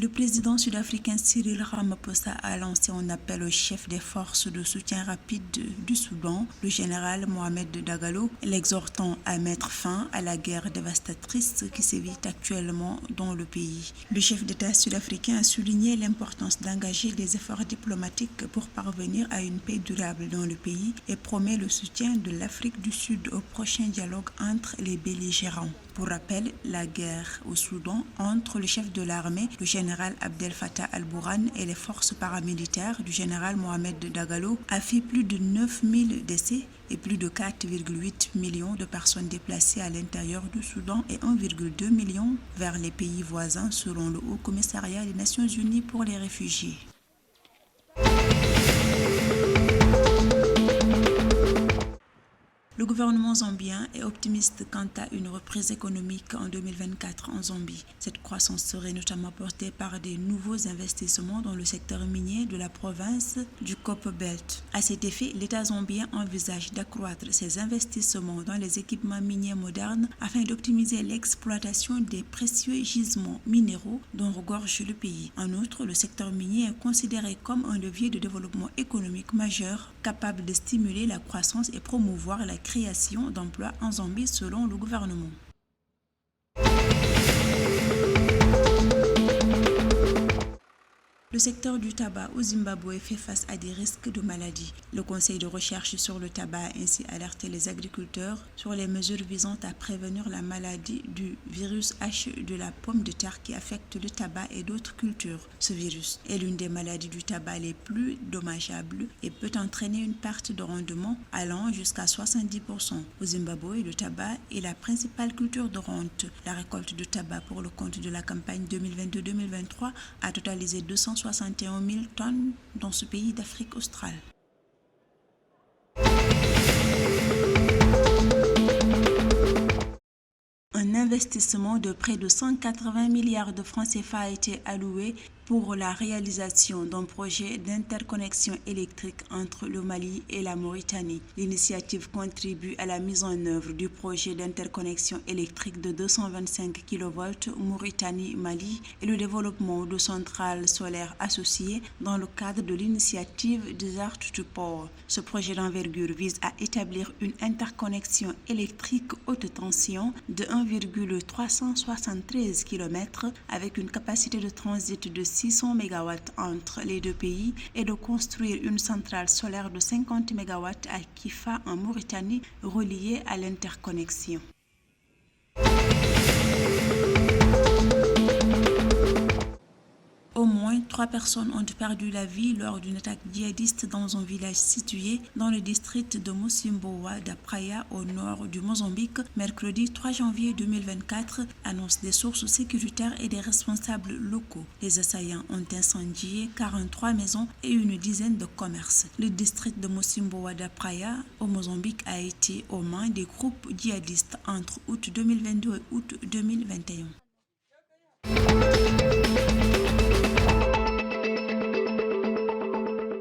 Le président sud-africain Cyril Ramaphosa a lancé un appel au chef des forces de soutien rapide du Soudan, le général Mohamed Dagalo, l'exhortant à mettre fin à la guerre dévastatrice qui sévit actuellement dans le pays. Le chef d'État sud-africain a souligné l'importance d'engager des efforts diplomatiques pour parvenir à une paix durable dans le pays et promet le soutien de l'Afrique du Sud au prochain dialogue entre les belligérants. Pour rappel, la guerre au Soudan entre le chef de l'armée, le général Abdel Fattah al-Burhan, et les forces paramilitaires du général Mohamed Dagalo a fait plus de 9000 décès et plus de 4,8 millions de personnes déplacées à l'intérieur du Soudan et 1,2 million vers les pays voisins selon le Haut Commissariat des Nations Unies pour les réfugiés. Le gouvernement zambien est optimiste quant à une reprise économique en 2024 en Zambie. Cette croissance serait notamment portée par des nouveaux investissements dans le secteur minier de la province du Copperbelt. À cet effet, l'État zambien envisage d'accroître ses investissements dans les équipements miniers modernes afin d'optimiser l'exploitation des précieux gisements minéraux dont regorge le pays. En outre, le secteur minier est considéré comme un levier de développement économique majeur capable de stimuler la croissance et promouvoir la création d'emplois en Zambie selon le gouvernement. Le secteur du tabac au Zimbabwe fait face à des risques de maladies. Le Conseil de recherche sur le tabac a ainsi alerté les agriculteurs sur les mesures visant à prévenir la maladie du virus H de la pomme de terre qui affecte le tabac et d'autres cultures. Ce virus est l'une des maladies du tabac les plus dommageables et peut entraîner une perte de rendement allant jusqu'à 70%. Au Zimbabwe, le tabac est la principale culture de rente. La récolte de tabac pour le compte de la campagne 2022-2023 a totalisé 261 000 tonnes dans ce pays d'Afrique australe. Un investissement de près de 180 milliards de francs CFA a été alloué pour la réalisation d'un projet d'interconnexion électrique entre le Mali et la Mauritanie. L'initiative contribue à la mise en œuvre du projet d'interconnexion électrique de 225 kV Mauritanie-Mali et le développement de centrales solaires associées dans le cadre de l'initiative Desert to Power. Ce projet d'envergure vise à établir une interconnexion électrique haute tension de 1,373 km avec une capacité de transit de 600 MW entre les deux pays et de construire une centrale solaire de 50 MW à Kifa en Mauritanie reliée à l'interconnexion. Au moins 3 personnes ont perdu la vie lors d'une attaque djihadiste dans un village situé dans le district de Mocimboa da Praia au nord du Mozambique, mercredi 3 janvier 2024, annoncent des sources sécuritaires et des responsables locaux. Les assaillants ont incendié 43 maisons et une dizaine de commerces. Le district de Mocimboa da Praia au Mozambique a été aux mains des groupes djihadistes entre août 2022 et août 2021.